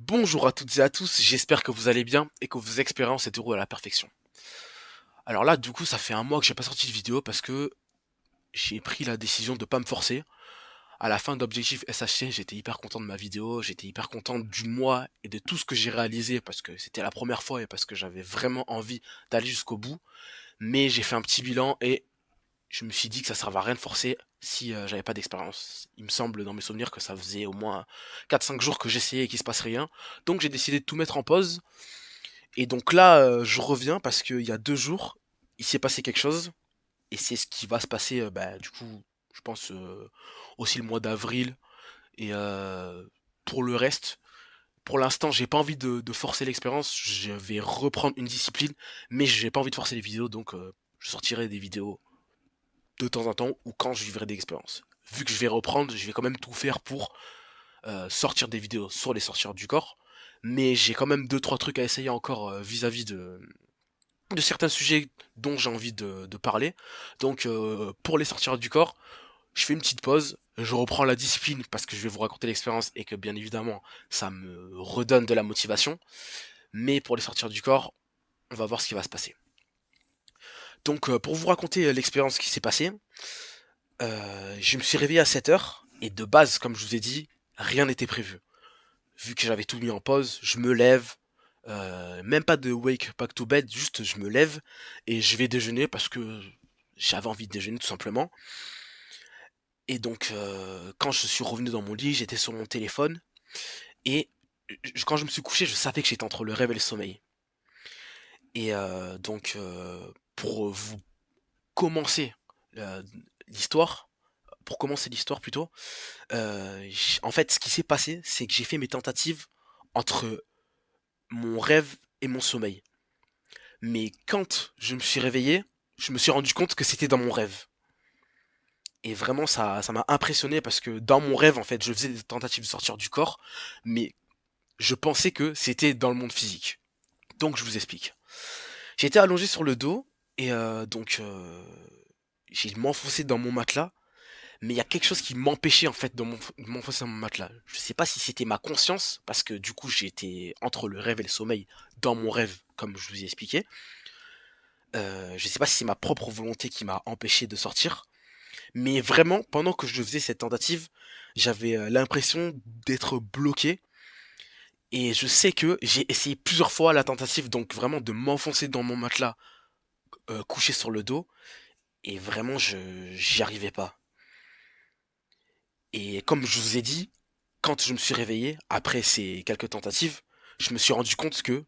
Bonjour à toutes et à tous, j'espère que vous allez bien et que vos expériences se déroulent à la perfection. Alors là, du coup, ça fait un mois que j'ai pas sorti de vidéo parce que j'ai pris la décision de pas me forcer. À la fin d'Objectif SHC, j'étais hyper content de ma vidéo, j'étais hyper content du mois et de tout ce que j'ai réalisé parce que c'était la première fois et parce que j'avais vraiment envie d'aller jusqu'au bout. Mais j'ai fait un petit bilan et je me suis dit que ça servait à rien de forcer si j'avais pas d'expérience. Il me semble dans mes souvenirs que ça faisait au moins 4-5 jours que j'essayais et qu'il se passe rien. Donc j'ai décidé de tout mettre en pause. Et donc là, je reviens parce qu'il y a 2 jours, il s'est passé quelque chose, et c'est ce qui va se passer, du coup, je pense, aussi le mois d'avril, et pour le reste, pour l'instant, j'ai pas envie de forcer l'expérience, je vais reprendre une discipline, mais j'ai pas envie de forcer les vidéos, donc je sortirai des vidéos de temps en temps, ou quand je vivrai des expériences. Vu que je vais reprendre, je vais quand même tout faire pour sortir des vidéos sur les sortir du corps, mais j'ai quand même deux trois trucs à essayer encore vis-à-vis de certains sujets dont j'ai envie de parler. Donc pour les sortir du corps, je fais une petite pause, je reprends la discipline parce que je vais vous raconter l'expérience et que bien évidemment ça me redonne de la motivation. Mais pour les sortir du corps, on va voir ce qui va se passer. Donc pour vous raconter l'expérience qui s'est passée, je me suis réveillé à 7 heures et de base, comme je vous ai dit, rien n'était prévu. Vu que j'avais tout mis en pause, je me lève, même pas de wake back to bed, juste je me lève et je vais déjeuner parce que j'avais envie de déjeuner tout simplement. Et donc quand je suis revenu dans mon lit, j'étais sur mon téléphone et quand je me suis couché, je savais que j'étais entre le rêve et le sommeil. Et pour vous commencer euh, l'histoire, pour commencer l'histoire plutôt, en fait ce qui s'est passé, c'est que j'ai fait mes tentatives entre mon rêve et mon sommeil. Mais quand je me suis réveillé, je me suis rendu compte que c'était dans mon rêve. Et vraiment, ça m'a impressionné parce que dans mon rêve, en fait, je faisais des tentatives de sortir du corps, mais je pensais que c'était dans le monde physique. Donc, je vous explique. J'étais allongé sur le dos et j'ai m'enfoncé dans mon matelas, mais il y a quelque chose qui m'empêchait en fait de m'enfoncer dans mon matelas. Je sais pas si c'était ma conscience, parce que du coup, j'étais entre le rêve et le sommeil dans mon rêve, comme je vous ai expliqué. Je sais pas si c'est ma propre volonté qui m'a empêché de sortir. Mais vraiment, pendant que je faisais cette tentative, j'avais l'impression d'être bloqué. Et je sais que j'ai essayé plusieurs fois la tentative, donc vraiment de m'enfoncer dans mon matelas, couché sur le dos. Et vraiment, j'y arrivais pas. Et comme je vous ai dit, quand je me suis réveillé, après ces quelques tentatives, je me suis rendu compte que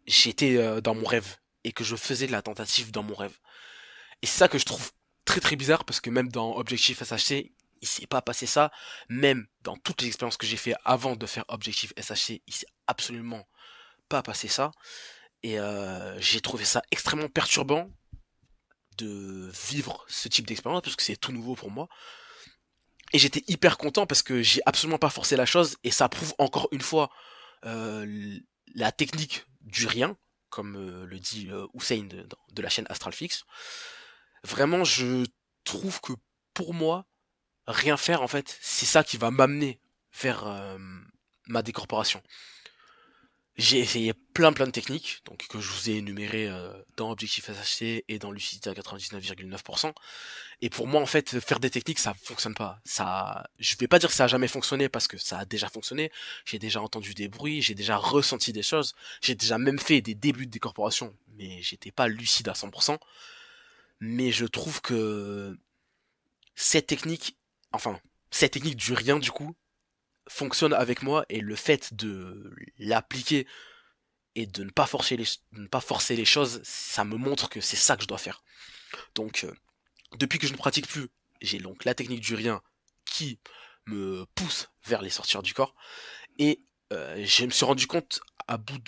j'étais dans mon rêve. Et que je faisais de la tentative dans mon rêve. Et c'est ça que je trouve très très bizarre parce que même dans Objectif SHC, il s'est pas passé ça. Même dans toutes les expériences que j'ai fait avant de faire Objectif SHC, il s'est absolument pas passé ça. Et j'ai trouvé ça extrêmement perturbant de vivre ce type d'expérience parce que c'est tout nouveau pour moi. Et j'étais hyper content parce que j'ai absolument pas forcé la chose et ça prouve encore une fois la technique du rien, comme le dit Hussein de la chaîne Astralfix. Vraiment, je trouve que pour moi, rien faire en fait, c'est ça qui va m'amener vers ma décorporation. J'ai essayé plein de techniques, donc que je vous ai énumérées dans Objectif SHC et dans Lucidité à 99,9%. Et pour moi en fait, faire des techniques ça fonctionne pas. Ça, je vais pas dire que ça a jamais fonctionné parce que ça a déjà fonctionné. J'ai déjà entendu des bruits, j'ai déjà ressenti des choses, j'ai déjà même fait des débuts de décorporation, mais j'étais pas lucide à 100%. Mais je trouve que cette technique, enfin, cette technique du rien du coup, fonctionne avec moi et le fait de l'appliquer et de ne pas forcer les choses, ça me montre que c'est ça que je dois faire. Donc, depuis que je ne pratique plus, j'ai donc la technique du rien qui me pousse vers les sorties du corps et je me suis rendu compte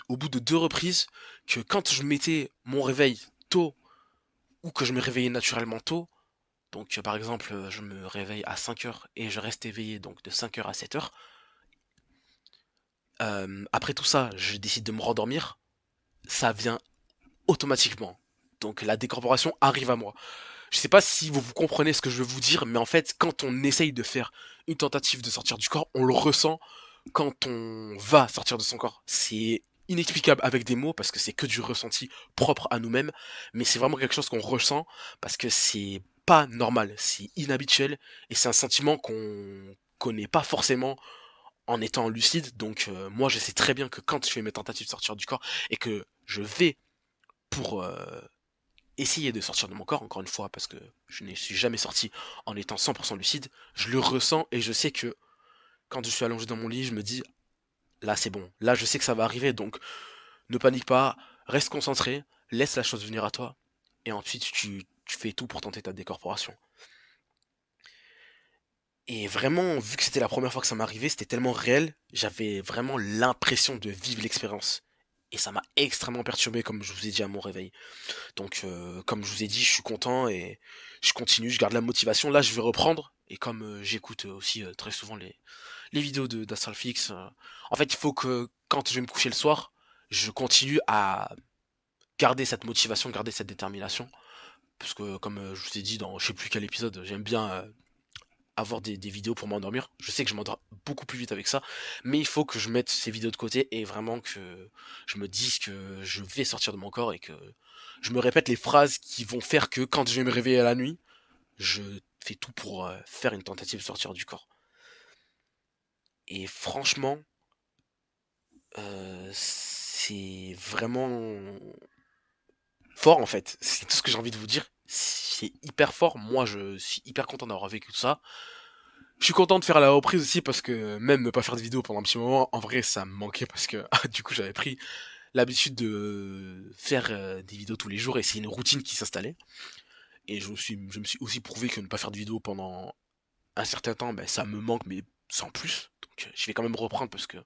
au bout de 2 reprises que quand je mettais mon réveil tôt ou que je me réveillais naturellement tôt, donc par exemple je me réveille à 5 heures et je reste éveillé donc de 5 heures à 7 heures. Après tout ça, je décide de me rendormir, ça vient automatiquement. Donc la décorporation arrive à moi. Je sais pas si vous comprenez ce que je veux vous dire, mais en fait, quand on essaye de faire une tentative de sortir du corps, on le ressent quand on va sortir de son corps. C'est inexplicable avec des mots parce que c'est que du ressenti propre à nous-mêmes, mais c'est vraiment quelque chose qu'on ressent parce que c'est pas normal, c'est inhabituel et c'est un sentiment qu'on connaît pas forcément en étant lucide. Donc moi je sais très bien que quand je fais mes tentatives de sortir du corps et que je vais pour essayer de sortir de mon corps, encore une fois, parce que je ne suis jamais sorti en étant 100% lucide, je le ressens et je sais que quand je suis allongé dans mon lit, je me dis, là c'est bon, là je sais que ça va arriver, donc ne panique pas, reste concentré, laisse la chose venir à toi, et ensuite tu fais tout pour tenter ta décorporation. Et vraiment, vu que c'était la première fois que ça m'arrivait, c'était tellement réel, j'avais vraiment l'impression de vivre l'expérience. Et ça m'a extrêmement perturbé, comme je vous ai dit à mon réveil. Donc, comme je vous ai dit, je suis content et je continue, je garde la motivation. Là, je vais reprendre. Et comme j'écoute aussi très souvent les vidéos de d'Astralfix, en fait, il faut que quand je vais me coucher le soir, je continue à garder cette motivation, garder cette détermination. Parce que, comme je vous ai dit dans je sais plus quel épisode, j'aime bien avoir des vidéos pour m'endormir. Je sais que je m'endors beaucoup plus vite avec ça, mais il faut que je mette ces vidéos de côté et vraiment que je me dise que je vais sortir de mon corps et que je me répète les phrases qui vont faire que quand je vais me réveiller à la nuit, je fais tout pour faire une tentative de sortir du corps. Et franchement, c'est vraiment fort en fait. C'est tout ce que j'ai envie de vous dire. C'est hyper fort. Moi, je suis hyper content d'avoir vécu tout ça. Je suis content de faire la reprise aussi parce que même ne pas faire de vidéo pendant un petit moment, en vrai, ça me manquait parce que du coup, j'avais pris l'habitude de faire des vidéos tous les jours et c'est une routine qui s'installait. Et je me suis aussi prouvé que ne pas faire de vidéo pendant un certain temps, ben, ça me manque, mais sans plus. Donc, je vais quand même reprendre parce que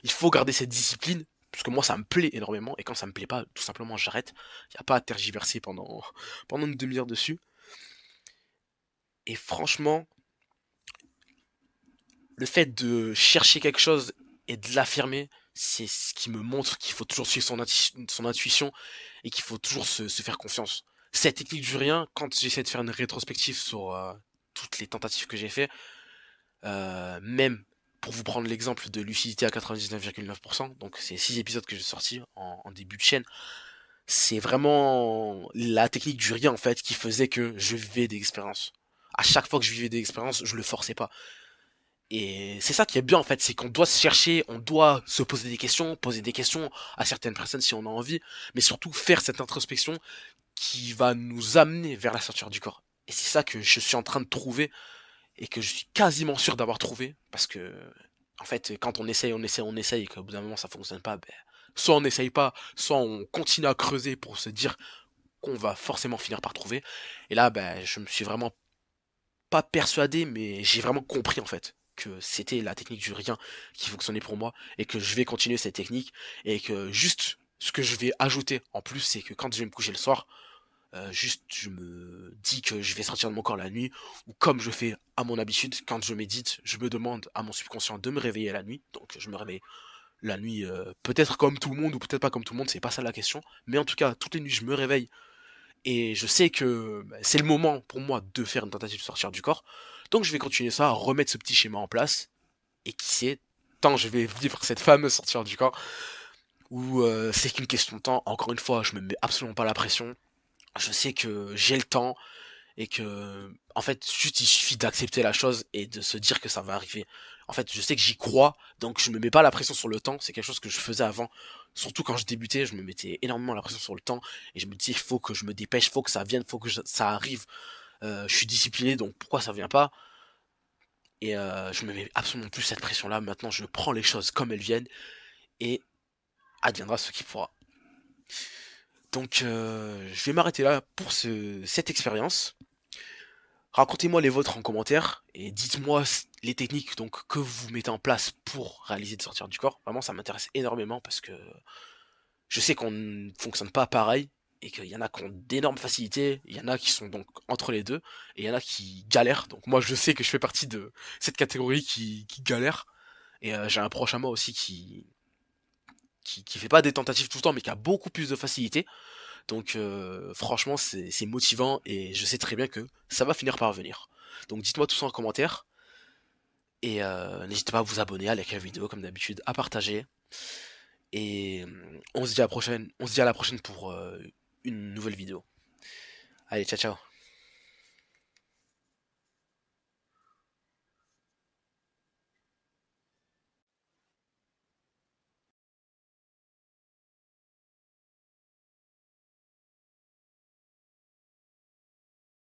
il faut garder cette discipline. Parce que moi, ça me plaît énormément. Et quand ça me plaît pas, tout simplement, j'arrête. Il n'y a pas à tergiverser pendant une demi-heure dessus. Et franchement, le fait de chercher quelque chose et de l'affirmer, c'est ce qui me montre qu'il faut toujours suivre son intuition et qu'il faut toujours se faire confiance. Cette technique du rien, quand j'essaie de faire une rétrospective sur toutes les tentatives que j'ai fait, même pour vous prendre l'exemple de lucidité à 99,9%, donc c'est 6 épisodes que j'ai sortis en début de chaîne, c'est vraiment la technique du rien en fait qui faisait que je vivais des expériences. À chaque fois que je vivais des expériences, je le forçais pas. Et c'est ça qui est bien en fait, c'est qu'on doit se chercher, on doit se poser des questions à certaines personnes si on a envie, mais surtout faire cette introspection qui va nous amener vers la sortie du corps. Et c'est ça que je suis en train de trouver et que je suis quasiment sûr d'avoir trouvé parce que en fait quand on essaye et qu'au bout d'un moment ça fonctionne pas, ben, soit on n'essaye pas, soit on continue à creuser pour se dire qu'on va forcément finir par trouver. Et là ben je me suis vraiment pas persuadé, mais j'ai vraiment compris en fait que c'était la technique du rien qui fonctionnait pour moi et que je vais continuer cette technique et que juste ce que je vais ajouter en plus, c'est que quand je vais me coucher le soir, juste je me dis que je vais sortir de mon corps la nuit ou comme je fais à mon habitude quand je médite, je me demande à mon subconscient de me réveiller la nuit. Donc je me réveille la nuit peut-être comme tout le monde ou peut-être pas comme tout le monde, c'est pas ça la question, mais en tout cas toutes les nuits je me réveille et je sais que bah, c'est le moment pour moi de faire une tentative de sortir du corps. Donc je vais continuer ça, remettre ce petit schéma en place. Et qui sait, tant je vais vivre cette fameuse sortir du corps, où c'est qu'une question de temps. Encore une fois, je me mets absolument pas la pression. Je sais que j'ai le temps et que, en fait, juste il suffit d'accepter la chose et de se dire que ça va arriver. En fait, je sais que j'y crois, donc je me mets pas la pression sur le temps. C'est quelque chose que je faisais avant. Surtout quand je débutais, je me mettais énormément la pression sur le temps et je me disais, il faut que je me dépêche, il faut que ça vienne, il faut que ça arrive. Je suis discipliné, donc pourquoi ça vient pas? Et je me mets absolument plus cette pression-là. Maintenant, je prends les choses comme elles viennent et adviendra ce qui pourra. Donc, je vais m'arrêter là pour cette expérience. Racontez-moi les vôtres en commentaire et dites-moi les techniques donc que vous mettez en place pour réaliser de sortir du corps. Vraiment, ça m'intéresse énormément parce que je sais qu'on ne fonctionne pas pareil et qu'il y en a qui ont d'énormes facilités, il y en a qui sont donc entre les deux et il y en a qui galèrent. Donc moi, je sais que je fais partie de cette catégorie qui galère et j'ai un proche à moi aussi qui fait pas des tentatives tout le temps mais qui a beaucoup plus de facilité. Donc franchement, c'est motivant et je sais très bien que ça va finir par venir. Donc dites-moi tout ça en commentaire. Et n'hésitez pas à vous abonner, à liker la vidéo comme d'habitude, à partager. Et on se dit à la prochaine pour une nouvelle vidéo. Allez, ciao ciao.